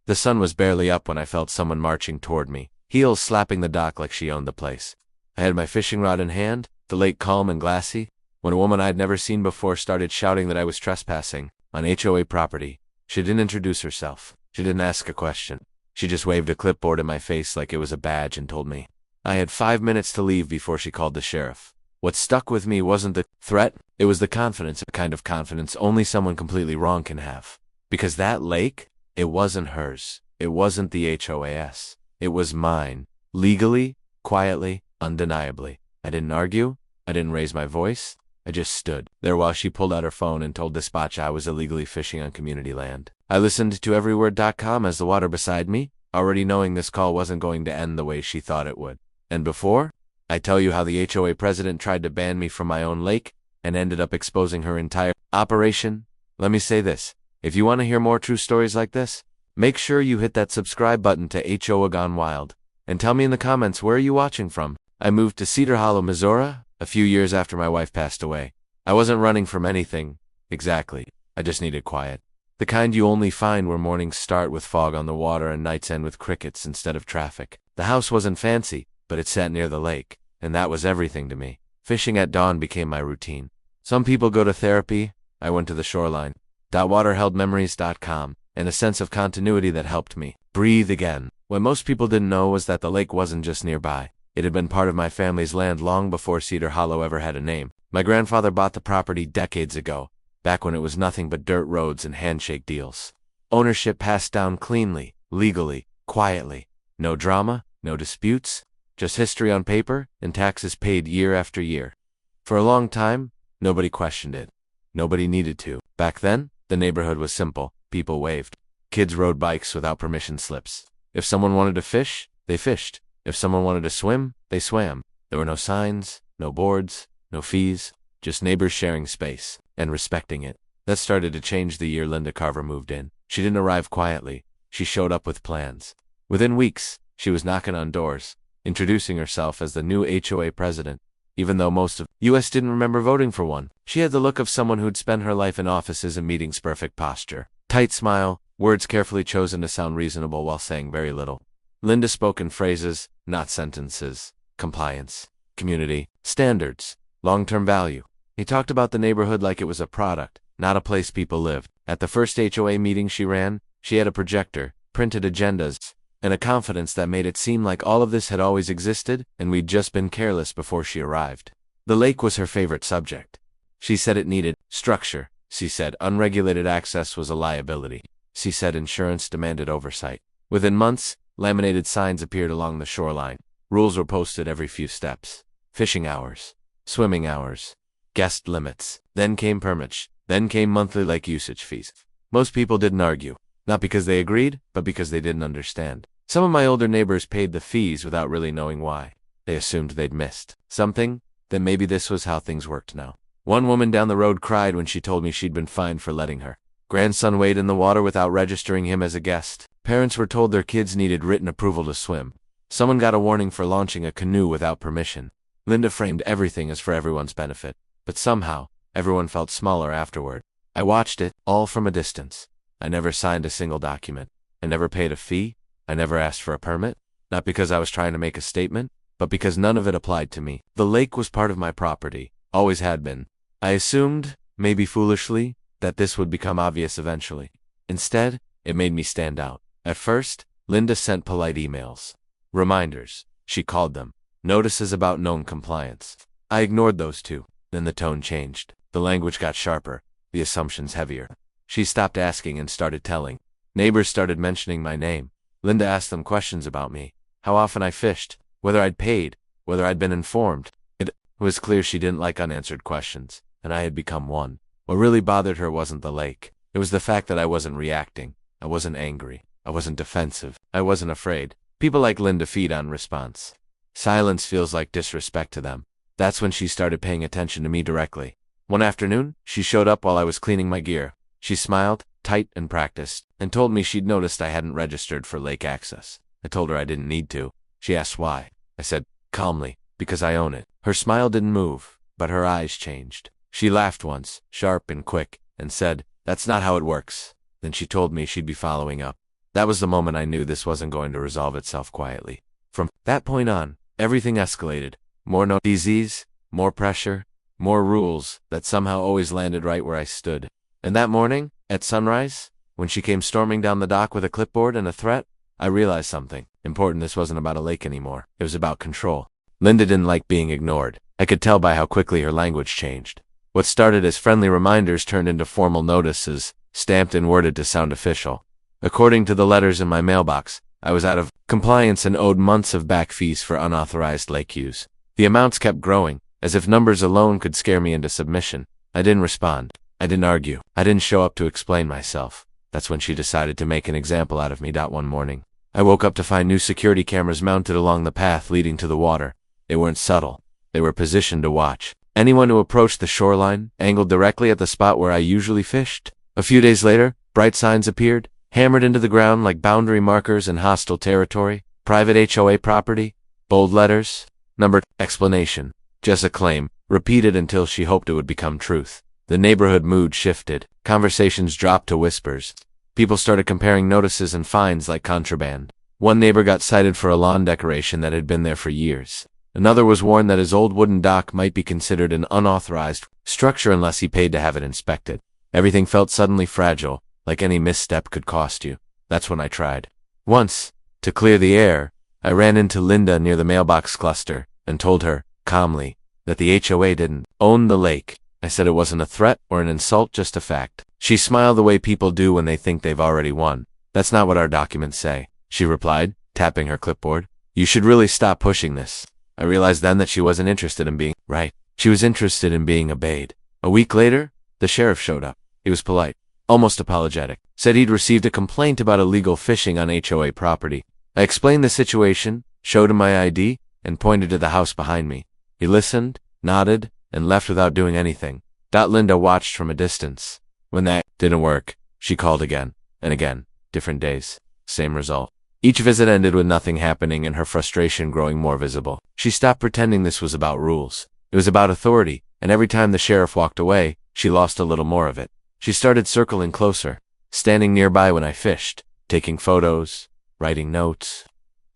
The sun was barely up when I felt someone marching toward me, heels slapping the dock like she owned the place. I had my fishing rod in hand, the lake calm and glassy, when a woman I'd never seen before started shouting that I was trespassing on HOA property. She didn't introduce herself. She didn't ask a question. She just waved a clipboard in my face like it was a badge and told me I had 5 minutes to leave before she called the sheriff. What stuck with me wasn't the threat, it was the confidence, a kind of confidence only someone completely wrong can have. Because that lake, it wasn't hers. It wasn't the HOA's. It was mine. Legally, quietly, undeniably. I didn't argue. I didn't raise my voice. I just stood there while she pulled out her phone and told dispatch I was illegally fishing on community land. I listened to every word.com as the water beside me, already knowing this call wasn't going to end the way she thought it would. And before I tell you how the HOA president tried to ban me from my own lake and ended up exposing her entire operation, let me say this. If you want to hear more true stories like this, make sure you hit that subscribe button to HOA Gone Wild. And tell me in the comments, where are you watching from? I moved to Cedar Hollow, Missouri, a few years after my wife passed away. I wasn't running from anything, exactly. I just needed quiet. The kind you only find where mornings start with fog on the water and nights end with crickets instead of traffic. The house wasn't fancy, but it sat near the lake, and that was everything to me. Fishing at dawn became my routine. Some people go to therapy. I went to the shoreline. Waterheldmemories.com, and a sense of continuity that helped me breathe again. What most people didn't know was that the lake wasn't just nearby. It had been part of my family's land long before Cedar Hollow ever had a name. My grandfather bought the property decades ago, back when it was nothing but dirt roads and handshake deals. Ownership passed down cleanly, legally, quietly. No drama, no disputes, just history on paper and taxes paid year after year. For a long time, nobody questioned it. Nobody needed to. Back then, the neighborhood was simple. People waved. Kids rode bikes without permission slips. If someone wanted to fish, they fished. If someone wanted to swim, they swam. There were no signs, no boards, no fees, just neighbors sharing space and respecting it. That started to change the year Linda Carver moved in. She didn't arrive quietly. She showed up with plans. Within weeks, she was knocking on doors, introducing herself as the new HOA president. Even though most of the U.S. didn't remember voting for one, she had the look of someone who'd spent her life in offices and meetings. Perfect posture, tight smile, words carefully chosen to sound reasonable while saying very little. Linda spoke in phrases, not sentences. Compliance, community, standards, long-term value. He talked about the neighborhood like it was a product, not a place people lived. At the first HOA meeting she ran, she had a projector, printed agendas, and a confidence that made it seem like all of this had always existed and we'd just been careless before she arrived. The lake was her favorite subject. She said it needed structure. She said unregulated access was a liability. She said insurance demanded oversight. Within months, laminated signs appeared along the shoreline. Rules were posted every few steps. Fishing hours, swimming hours, guest limits. Then came permits. Then came monthly lake usage fees. Most people didn't argue, not because they agreed, but because they didn't understand. Some of my older neighbors paid the fees without really knowing why. They assumed they'd missed something, that maybe this was how things worked now. One woman down the road cried when she told me she'd been fined for letting her grandson wade in the water without registering him as a guest. Parents were told their kids needed written approval to swim. Someone got a warning for launching a canoe without permission. Linda framed everything as for everyone's benefit, but somehow, everyone felt smaller afterward. I watched it, all from a distance. I never signed a single document. I never paid a fee. I never asked for a permit. Not because I was trying to make a statement, but because none of it applied to me. The lake was part of my property, always had been. I assumed, maybe foolishly, that this would become obvious eventually. Instead, it made me stand out. At first, Linda sent polite emails. Reminders, she called them. Notices about known compliance. I ignored those too. Then the tone changed. The language got sharper. The assumptions heavier. She stopped asking and started telling. Neighbors started mentioning my name. Linda asked them questions about me. How often I fished. Whether I'd paid. Whether I'd been informed. It was clear she didn't like unanswered questions, and I had become one. What really bothered her wasn't the lake. It was the fact that I wasn't reacting. I wasn't angry. I wasn't defensive. I wasn't afraid. People like Linda feed on response. Silence feels like disrespect to them. That's when she started paying attention to me directly. One afternoon, she showed up while I was cleaning my gear. She smiled, tight and practiced, and told me she'd noticed I hadn't registered for lake access. I told her I didn't need to. She asked why. I said, calmly, because I own it. Her smile didn't move, but her eyes changed. She laughed once, sharp and quick, and said, that's not how it works. Then she told me she'd be following up. That was the moment I knew this wasn't going to resolve itself quietly. From that point on, everything escalated. More notices, more pressure, more rules that somehow always landed right where I stood. And that morning, at sunrise, when she came storming down the dock with a clipboard and a threat, I realized something important. This wasn't about a lake anymore. It was about control. Linda didn't like being ignored. I could tell by how quickly her language changed. What started as friendly reminders turned into formal notices, stamped and worded to sound official. According to the letters in my mailbox, I was out of compliance and owed months of back fees for unauthorized lake use. The amounts kept growing, as if numbers alone could scare me into submission. I didn't respond. I didn't argue. I didn't show up to explain myself. That's when she decided to make an example out of me. One morning, I woke up to find new security cameras mounted along the path leading to the water. They weren't subtle. They were positioned to watch anyone who approached the shoreline, angled directly at the spot where I usually fished. A few days later, bright signs appeared, hammered into the ground like boundary markers in hostile territory. Private HOA property, bold letters, numbered, explanation. Just a claim, repeated until she hoped it would become truth. The neighborhood mood shifted. Conversations dropped to whispers. People started comparing notices and fines like contraband. One neighbor got cited for a lawn decoration that had been there for years. Another was warned that his old wooden dock might be considered an unauthorized structure unless he paid to have it inspected. Everything felt suddenly fragile, like any misstep could cost you. That's when I tried. Once, to clear the air, I ran into Linda near the mailbox cluster and told her, calmly, that the HOA didn't own the lake. I said it wasn't a threat or an insult, just a fact. She smiled the way people do when they think they've already won. That's not what our documents say, she replied, tapping her clipboard. You should really stop pushing this. I realized then that she wasn't interested in being right. She was interested in being obeyed. A week later, the sheriff showed up. He was polite, almost apologetic, said he'd received a complaint about illegal fishing on HOA property. I explained the situation, showed him my ID, and pointed to the house behind me. He listened, nodded, and left without doing anything. Linda watched from a distance. When that didn't work, she called again, and again, different days, same result. Each visit ended with nothing happening and her frustration growing more visible. She stopped pretending this was about rules. It was about authority, and every time the sheriff walked away, she lost a little more of it. She started circling closer, standing nearby when I fished, taking photos, writing notes,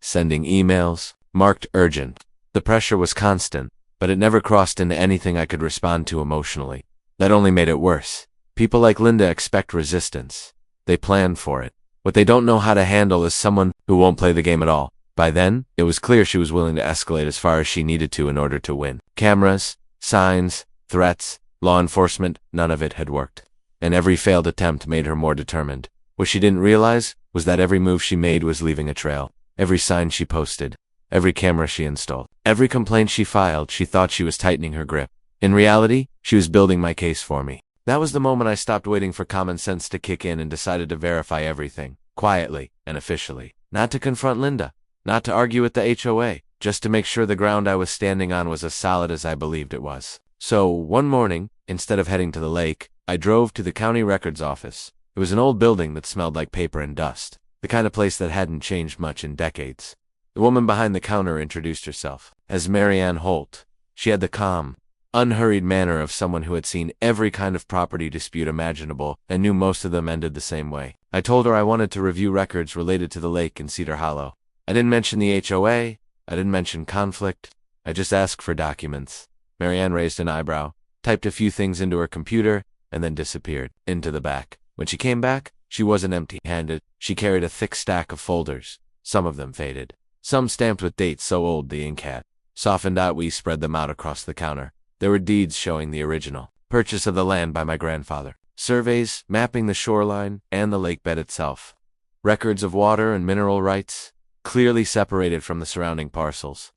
sending emails, marked urgent. The pressure was constant, but it never crossed into anything I could respond to emotionally. That only made it worse. People like Linda expect resistance. They plan for it. What they don't know how to handle is someone who won't play the game at all. By then, it was clear she was willing to escalate as far as she needed to in order to win. Cameras, signs, threats, law enforcement, none of it had worked. And every failed attempt made her more determined. What she didn't realize was that every move she made was leaving a trail. Every sign she posted, every camera she installed, every complaint she filed, she thought she was tightening her grip. In reality, she was building my case for me. That was the moment I stopped waiting for common sense to kick in and decided to verify everything, quietly and officially. Not to confront Linda, not to argue with the HOA, just to make sure the ground I was standing on was as solid as I believed it was. So, one morning, instead of heading to the lake, I drove to the county records office. It was an old building that smelled like paper and dust, the kind of place that hadn't changed much in decades. The woman behind the counter introduced herself as Mary Ann Holt. She had the calm, unhurried manner of someone who had seen every kind of property dispute imaginable and knew most of them ended the same way. I told her I wanted to review records related to the lake in Cedar Hollow. I didn't mention the HOA, I didn't mention conflict, I just asked for documents. Mary Ann raised an eyebrow, typed a few things into her computer, and then disappeared into the back. When she came back, she wasn't empty-handed. She carried a thick stack of folders, some of them faded, some stamped with dates so old the ink had softened out. We spread them out across the counter. There were deeds showing the original purchase of the land by my grandfather, surveys mapping the shoreline and the lake bed itself, records of water and mineral rights, clearly separated from the surrounding parcels,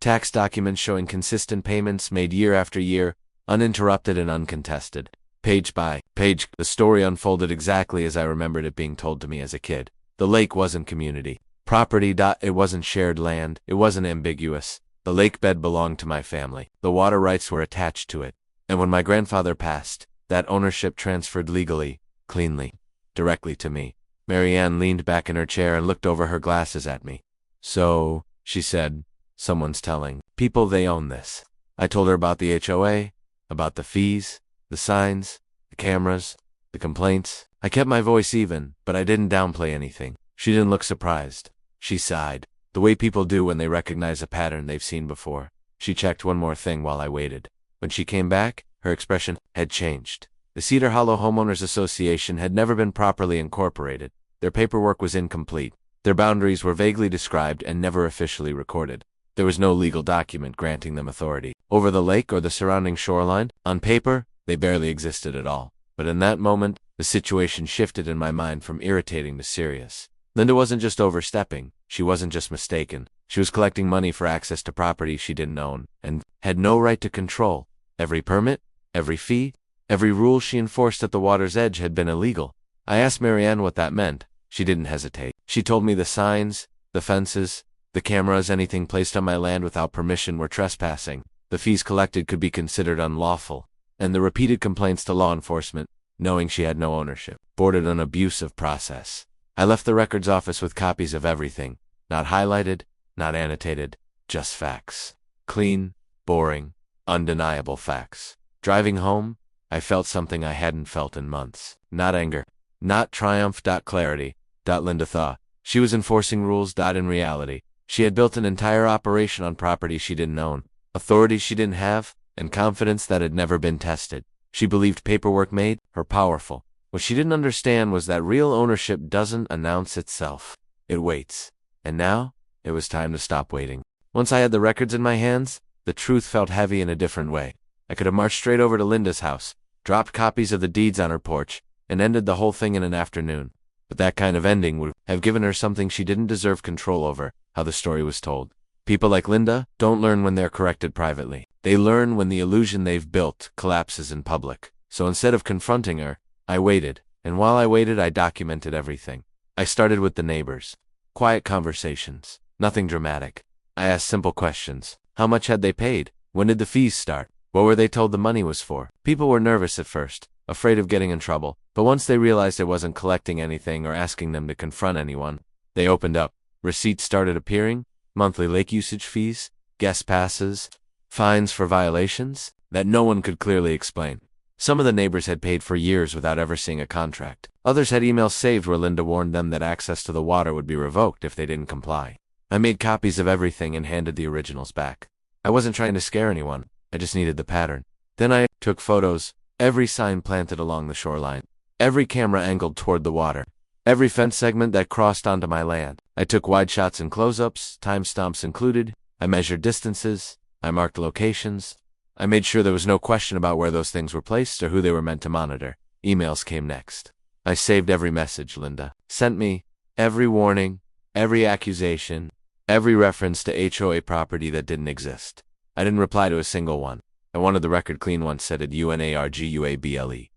tax documents showing consistent payments made year after year, uninterrupted and uncontested. Page by page, the story unfolded exactly as I remembered it being told to me as a kid. The lake wasn't community property. It wasn't shared land. It wasn't ambiguous. The lake bed belonged to my family. The water rights were attached to it. And when my grandfather passed, that ownership transferred legally, cleanly, directly to me. Mary Ann leaned back in her chair and looked over her glasses at me. So, she said, someone's telling people they own this. I told her about the HOA, about the fees, the signs, the cameras, the complaints. I kept my voice even, but I didn't downplay anything. She didn't look surprised. She sighed, the way people do when they recognize a pattern they've seen before. She checked one more thing while I waited. When she came back, her expression had changed. The Cedar Hollow Homeowners Association had never been properly incorporated. Their paperwork was incomplete. Their boundaries were vaguely described and never officially recorded. There was no legal document granting them authority over the lake or the surrounding shoreline. On paper, they barely existed at all. But in that moment, the situation shifted in my mind from irritating to serious. Linda wasn't just overstepping. She wasn't just mistaken. She was collecting money for access to property she didn't own and had no right to control. Every permit, every fee, every rule she enforced at the water's edge had been illegal. I asked Marianne what that meant. She didn't hesitate. She told me the signs, the fences, the cameras, anything placed on my land without permission were trespassing. The fees collected could be considered unlawful. And the repeated complaints to law enforcement, knowing she had no ownership, bordered an abusive process. I left the records office with copies of everything. Not highlighted, not annotated, just facts. Clean, boring, undeniable facts. Driving home, I felt something I hadn't felt in months. Not anger, not triumph. Clarity. Linda thought. She was enforcing rules. In reality, she had built an entire operation on property she didn't own, authority she didn't have, and confidence that had never been tested. She believed paperwork made her powerful. What she didn't understand was that real ownership doesn't announce itself. It waits. And now, it was time to stop waiting. Once I had the records in my hands, the truth felt heavy in a different way. I could have marched straight over to Linda's house, dropped copies of the deeds on her porch, and ended the whole thing in an afternoon. But that kind of ending would have given her something she didn't deserve control over: how the story was told. People like Linda don't learn when they're corrected privately. They learn when the illusion they've built collapses in public. So instead of confronting her, I waited. And while I waited, I documented everything. I started with the neighbors. Quiet conversations. Nothing dramatic. I asked simple questions. How much had they paid? When did the fees start? What were they told the money was for? People were nervous at first, afraid of getting in trouble. But once they realized I wasn't collecting anything or asking them to confront anyone, they opened up. Receipts started appearing. Monthly lake usage fees, guest passes, fines for violations that no one could clearly explain. Some of the neighbors had paid for years without ever seeing a contract. Others had emails saved where Linda warned them that access to the water would be revoked if they didn't comply. I made copies of everything and handed the originals back. I wasn't trying to scare anyone. I just needed the pattern. Then I took photos. Every sign planted along the shoreline. Every camera angled toward the water. Every fence segment that crossed onto my land. I took wide shots and close-ups, timestamps included. I measured distances. I marked locations. I made sure there was no question about where those things were placed or who they were meant to monitor. Emails came next. I saved every message Linda sent me, every warning, every accusation, every reference to HOA property that didn't exist. I didn't reply to a single one. I wanted the record clean. Once said it UNARGUABLE.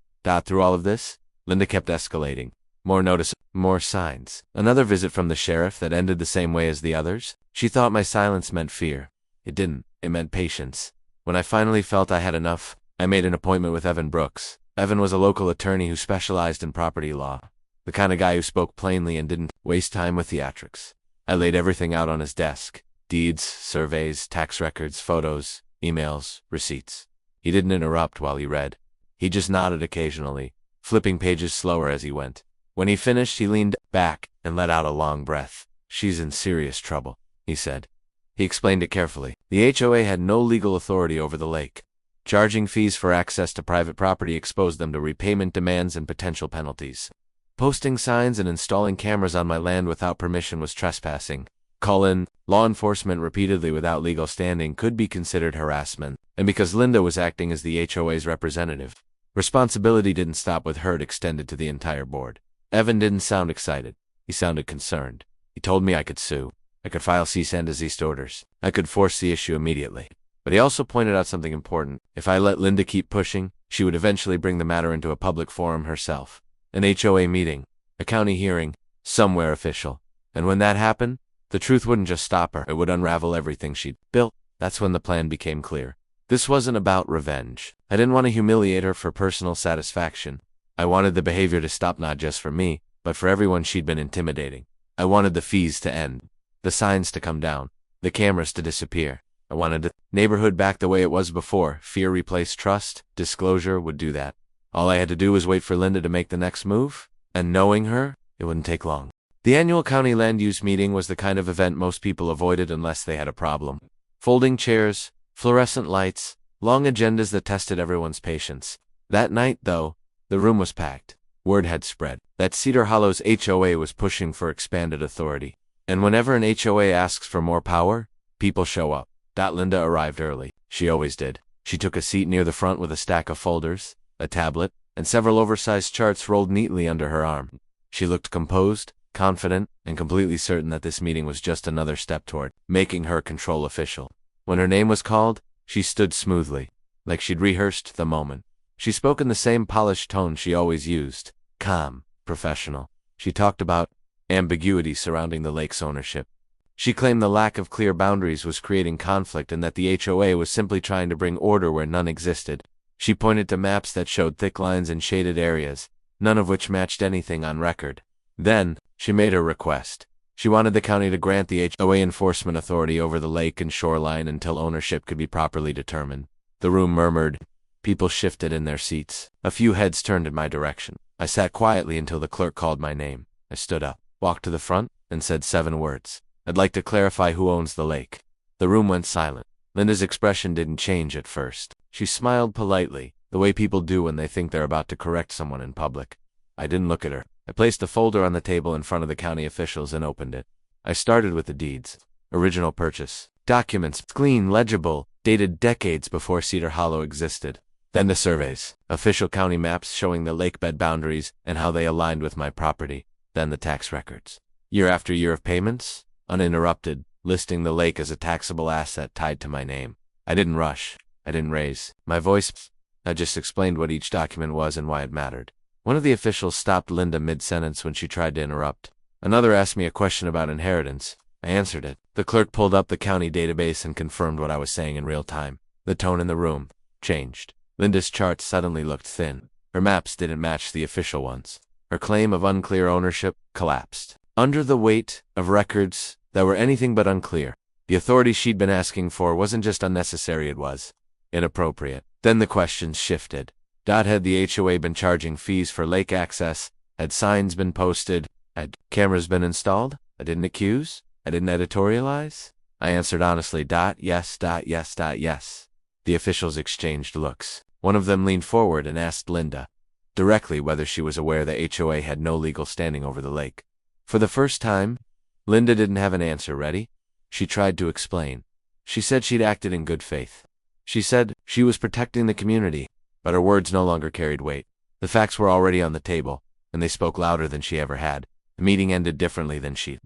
Through all of this, Linda kept escalating. More notice, more signs. Another visit from the sheriff that ended the same way as the others. She thought my silence meant fear. It didn't. It meant patience. When I finally felt I had enough, I made an appointment with Evan Brooks. Evan was a local attorney who specialized in property law. The kind of guy who spoke plainly and didn't waste time with theatrics. I laid everything out on his desk. Deeds, surveys, tax records, photos, emails, receipts. He didn't interrupt while he read. He just nodded occasionally, flipping pages slower as he went. When he finished, he leaned back and let out a long breath. She's in serious trouble, he said. He explained it carefully. The HOA had no legal authority over the lake. Charging fees for access to private property exposed them to repayment demands and potential penalties. Posting signs and installing cameras on my land without permission was trespassing. Call in law enforcement repeatedly without legal standing could be considered harassment. And because Linda was acting as the HOA's representative, responsibility didn't stop with her. It extended to the entire board. Evan didn't sound excited. He sounded concerned. He told me I could sue. I could file cease and desist orders. I could force the issue immediately. But he also pointed out something important. If I let Linda keep pushing, she would eventually bring the matter into a public forum herself. An HOA meeting, a county hearing, somewhere official. And when that happened, the truth wouldn't just stop her. It would unravel everything she'd built. That's when the plan became clear. This wasn't about revenge. I didn't want to humiliate her for personal satisfaction. I wanted the behavior to stop, not just for me, but for everyone she'd been intimidating. I wanted the fees to end, the signs to come down, the cameras to disappear. I wanted the neighborhood back the way it was before. Fear replaced trust. Disclosure would do that. All I had to do was wait for Linda to make the next move, and knowing her, it wouldn't take long. The annual county land use meeting was the kind of event most people avoided unless they had a problem. Folding chairs, fluorescent lights, long agendas that tested everyone's patience. That night, though, the room was packed. Word had spread that Cedar Hollow's HOA was pushing for expanded authority. And whenever an HOA asks for more power, people show up. Linda arrived early. She always did. She took a seat near the front with a stack of folders, a tablet, and several oversized charts rolled neatly under her arm. She looked composed, confident, and completely certain that this meeting was just another step toward making her control official. When her name was called, she stood smoothly, like she'd rehearsed the moment. She spoke in the same polished tone she always used, calm, professional. She talked about ambiguity surrounding the lake's ownership. She claimed the lack of clear boundaries was creating conflict and that the HOA was simply trying to bring order where none existed. She pointed to maps that showed thick lines and shaded areas, none of which matched anything on record. Then, she made her request. She wanted the county to grant the HOA enforcement authority over the lake and shoreline until ownership could be properly determined. The room murmured. People shifted in their seats. A few heads turned in my direction. I sat quietly until the clerk called my name. I stood up, walked to the front, and said 7 words. I'd like to clarify who owns the lake. The room went silent. Linda's expression didn't change at first. She smiled politely, the way people do when they think they're about to correct someone in public. I didn't look at her. I placed the folder on the table in front of the county officials and opened it. I started with the deeds. Original purchase. Documents, clean, legible, dated decades before Cedar Hollow existed. Then the surveys. Official county maps showing the lakebed boundaries and how they aligned with my property. Then the tax records. Year after year of payments, uninterrupted, listing the lake as a taxable asset tied to my name. I didn't rush. I didn't raise my voice. I just explained what each document was and why it mattered. One of the officials stopped Linda mid-sentence when she tried to interrupt. Another asked me a question about inheritance. I answered it. The clerk pulled up the county database and confirmed what I was saying in real time. The tone in the room changed. Linda's charts suddenly looked thin. Her maps didn't match the official ones. Her claim of unclear ownership collapsed under the weight of records that were anything but unclear. The authority she'd been asking for wasn't just unnecessary, it was inappropriate. Then the questions shifted. Had the HOA been charging fees for lake access? Had signs been posted? Had cameras been installed? I didn't accuse? I didn't editorialize? I answered honestly, yes, yes, yes. The officials exchanged looks. One of them leaned forward and asked Linda directly whether she was aware the HOA had no legal standing over the lake. For the first time, Linda didn't have an answer ready. She tried to explain. She said she'd acted in good faith. She said she was protecting the community, but her words no longer carried weight. The facts were already on the table, and they spoke louder than she ever had. The meeting ended differently than she'd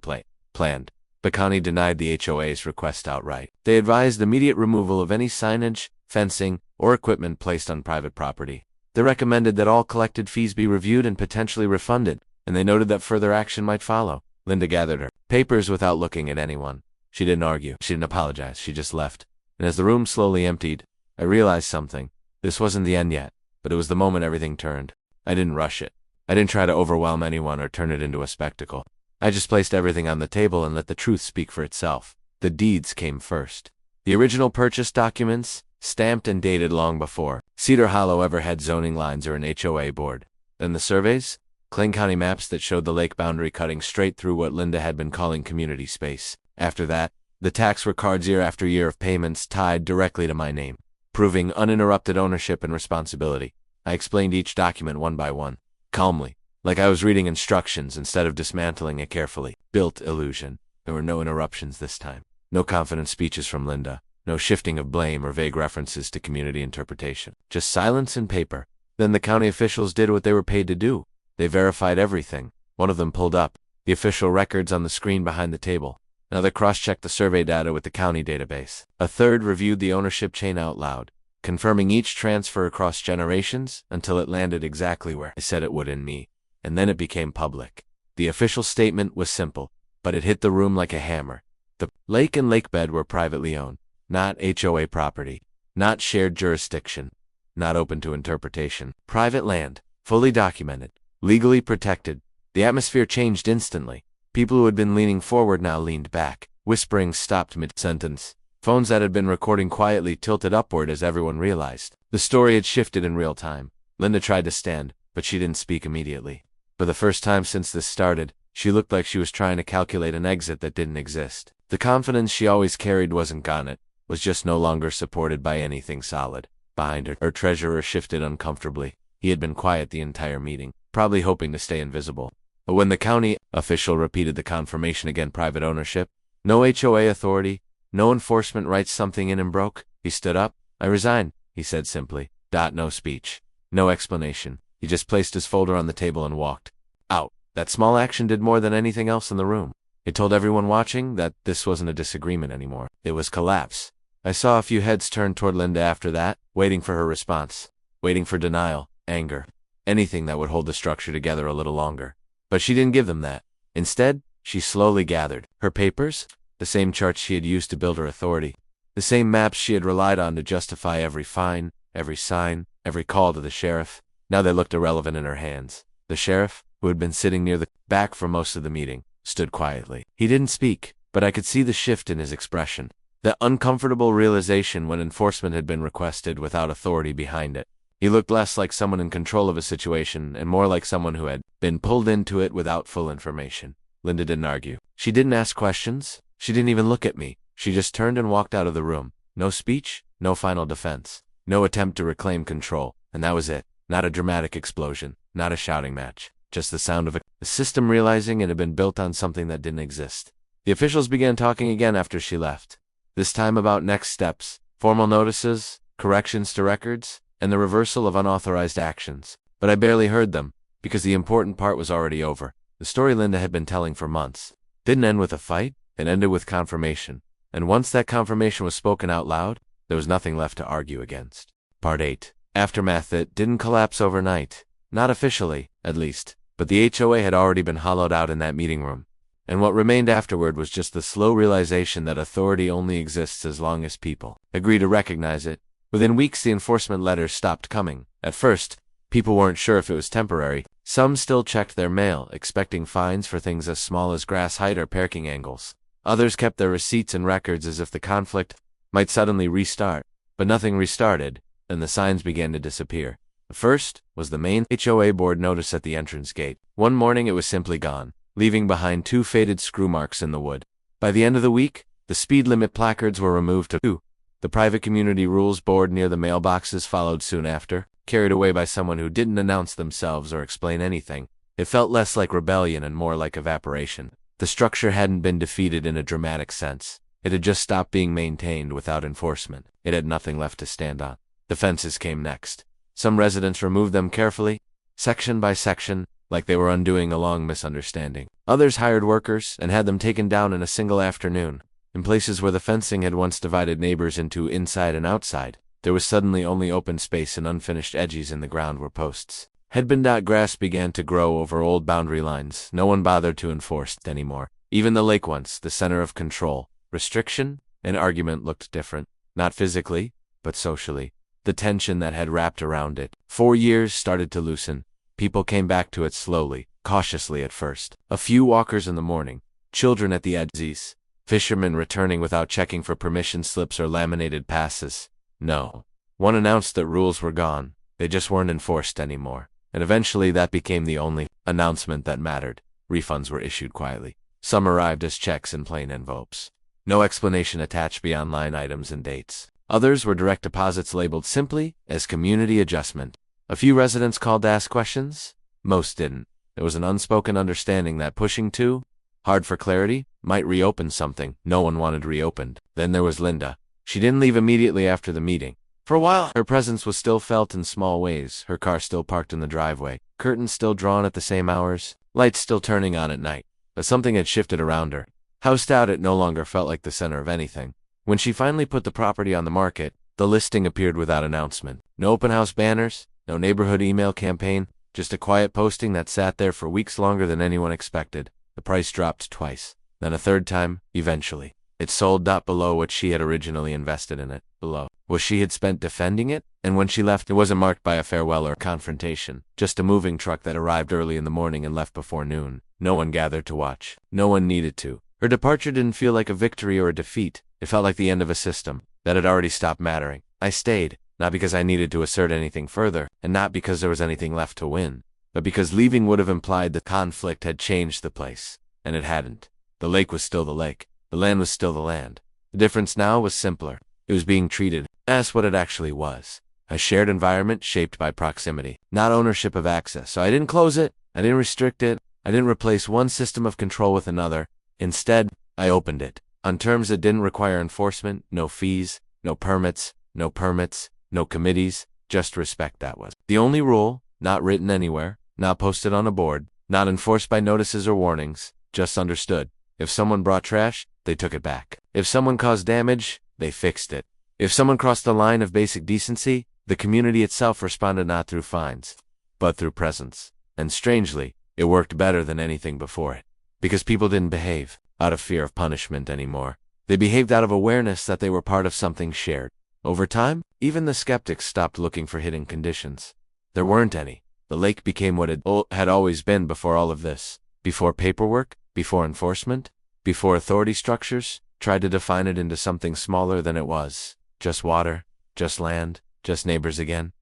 planned. The county denied the HOA's request outright. They advised immediate removal of any signage, fencing, or equipment placed on private property. They recommended that all collected fees be reviewed and potentially refunded, and they noted that further action might follow. Linda gathered her papers without looking at anyone. She didn't argue. She didn't apologize. She just left. And as the room slowly emptied, I realized something. This wasn't the end yet, but it was the moment everything turned. I didn't rush it. I didn't try to overwhelm anyone or turn it into a spectacle. I just placed everything on the table and let the truth speak for itself. The deeds came first. The original purchase documents, stamped and dated long before Cedar Hollow ever had zoning lines or an HOA board. Then the surveys, Clayton County maps that showed the lake boundary cutting straight through what Linda had been calling community space. After that, the tax records year after year of payments tied directly to my name, proving uninterrupted ownership and responsibility. I explained each document one by one, calmly, like I was reading instructions instead of dismantling a carefully built illusion. There were no interruptions this time. No confident speeches from Linda. No shifting of blame or vague references to community interpretation. Just silence and paper. Then the county officials did what they were paid to do. They verified everything. One of them pulled up the official records on the screen behind the table. Another cross-checked the survey data with the county database. A third reviewed the ownership chain out loud, confirming each transfer across generations until it landed exactly where I said it would in me. And then it became public. The official statement was simple, but it hit the room like a hammer. The lake and lakebed were privately owned, not HOA property, not shared jurisdiction, not open to interpretation. Private land, fully documented, legally protected. The atmosphere changed instantly. People who had been leaning forward now leaned back. Whisperings stopped mid-sentence. Phones that had been recording quietly tilted upward as everyone realized. The story had shifted in real time. Linda tried to stand, but she didn't speak immediately. For the first time since this started, She looked like she was trying to calculate an exit that didn't exist. The confidence she always carried wasn't gone. It was just no longer supported by anything solid. Behind her, her treasurer shifted uncomfortably. He had been quiet the entire meeting, probably hoping to stay invisible. But when the county official repeated the confirmation again, private ownership, no HOA authority, no enforcement rights, something in him broke. He stood up. I resign, he said simply. No speech. No explanation. He just placed his folder on the table and walked out. That small action did more than anything else in the room. It told everyone watching that this wasn't a disagreement anymore. It was collapse. I saw a few heads turn toward Linda after that, waiting for her response, waiting for denial, anger, anything that would hold the structure together a little longer. But she didn't give them that. Instead, she slowly gathered her papers, the same charts she had used to build her authority, the same maps she had relied on to justify every fine, every sign, every call to the sheriff. Now they looked irrelevant in her hands. The sheriff, who had been sitting near the back for most of the meeting, stood quietly. He didn't speak, but I could see the shift in his expression. The uncomfortable realization when enforcement had been requested without authority behind it. He looked less like someone in control of a situation and more like someone who had been pulled into it without full information. Linda didn't argue. She didn't ask questions. She didn't even look at me. She just turned and walked out of the room. No speech, no final defense, no attempt to reclaim control, and that was it. Not a dramatic explosion, not a shouting match, just the sound of a system realizing it had been built on something that didn't exist. The officials began talking again after she left. This time about next steps, formal notices, corrections to records, and the reversal of unauthorized actions. But I barely heard them, because the important part was already over. The story Linda had been telling for months didn't end with a fight, it ended with confirmation. And once that confirmation was spoken out loud, there was nothing left to argue against. Part 8. Aftermath. It didn't collapse overnight. Not officially, at least. But the HOA had already been hollowed out in that meeting room. And what remained afterward was just the slow realization that authority only exists as long as people agree to recognize it. Within weeks, the enforcement letters stopped coming. At first, people weren't sure if it was temporary. Some still checked their mail, expecting fines for things as small as grass height or parking angles. Others kept their receipts and records as if the conflict might suddenly restart. But nothing restarted, and the signs began to disappear. The first was the main HOA board notice at the entrance gate. One morning it was simply gone, leaving behind 2 faded screw marks in the wood. By the end of the week, the speed limit placards were removed too. The private community rules board near the mailboxes followed soon after, carried away by someone who didn't announce themselves or explain anything. It felt less like rebellion and more like evaporation. The structure hadn't been defeated in a dramatic sense. It had just stopped being maintained without enforcement. It had nothing left to stand on. The fences came next. Some residents removed them carefully, section by section, like they were undoing a long misunderstanding. Others hired workers and had them taken down in a single afternoon. In places where the fencing had once divided neighbors into inside and outside, there was suddenly only open space and unfinished edges in the ground where posts had been. Grass began to grow over old boundary lines. No one bothered to enforce it anymore. Even the lake, once the center of control, restriction, and argument, looked different. Not physically, but socially. The tension that had wrapped around it 4 years started to loosen. People came back to it slowly, cautiously at first. A few walkers in the morning, children at the edges, fishermen returning without checking for permission slips or laminated passes. No. One announced that rules were gone. They just weren't enforced anymore. And eventually that became the only announcement that mattered. Refunds were issued quietly. Some arrived as checks in plain envelopes. No explanation attached beyond line items and dates. Others were direct deposits labeled simply as community adjustment. A few residents called to ask questions. Most didn't. There was an unspoken understanding that pushing too hard for clarity might reopen something no one wanted reopened. Then there was Linda. She didn't leave immediately after the meeting. For a while, her presence was still felt in small ways. Her car still parked in the driveway, curtains still drawn at the same hours, lights still turning on at night. But something had shifted around her. Housed out, it no longer felt like the center of anything. When she finally put the property on the market, the listing appeared without announcement. No open house banners, no neighborhood email campaign, just a quiet posting that sat there for weeks longer than anyone expected. The price dropped twice, then a third time, eventually. It sold below what she had originally invested in it, below what she had spent defending it, and when she left, it wasn't marked by a farewell or confrontation, just a moving truck that arrived early in the morning and left before noon. No one gathered to watch. No one needed to. Her departure didn't feel like a victory or a defeat. It felt like the end of a system that had already stopped mattering. I stayed, not because I needed to assert anything further, and not because there was anything left to win, but because leaving would have implied the conflict had changed the place. And it hadn't. The lake was still the lake. The land was still the land. The difference now was simpler. It was being treated as what it actually was. A shared environment shaped by proximity, not ownership of access. So I didn't close it. I didn't restrict it. I didn't replace one system of control with another. Instead, I opened it on terms that didn't require enforcement, no fees, no permits, no committees, just respect. That was the only rule, not written anywhere, not posted on a board, not enforced by notices or warnings, just understood. If someone brought trash, they took it back. If someone caused damage, they fixed it. If someone crossed the line of basic decency, the community itself responded not through fines, but through presence. And strangely, it worked better than anything before it. Because people didn't behave out of fear of punishment anymore. They behaved out of awareness that they were part of something shared. Over time, even the skeptics stopped looking for hidden conditions. There weren't any. The lake became what it had always been before all of this. Before paperwork, before enforcement, before authority structures tried to define it into something smaller than it was. Just water, just land, just neighbors again.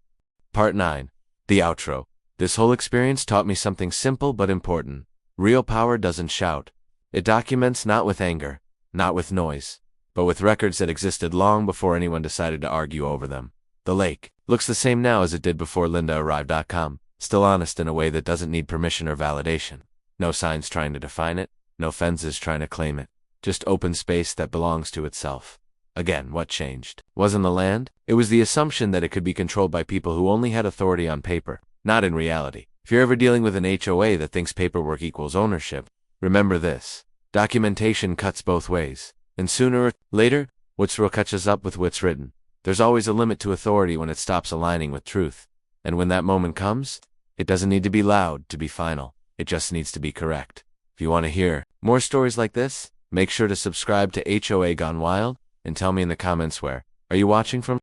Part 9. The outro. This whole experience taught me something simple but important. Real power doesn't shout. It documents not with anger, not with noise, but with records that existed long before anyone decided to argue over them. The lake looks the same now as it did before Linda arrived. Still honest in a way that doesn't need permission or validation. No signs trying to define it, no fences trying to claim it. Just open space that belongs to itself. Again, what changed? Wasn't the land? It was the assumption that it could be controlled by people who only had authority on paper, not in reality. If you're ever dealing with an HOA that thinks paperwork equals ownership, remember this. Documentation cuts both ways. And sooner or later, what's real catches up with what's written. There's always a limit to authority when it stops aligning with truth. And when that moment comes, it doesn't need to be loud to be final. It just needs to be correct. If you want to hear more stories like this, make sure to subscribe to HOA Gone Wild and tell me in the comments where are you watching from.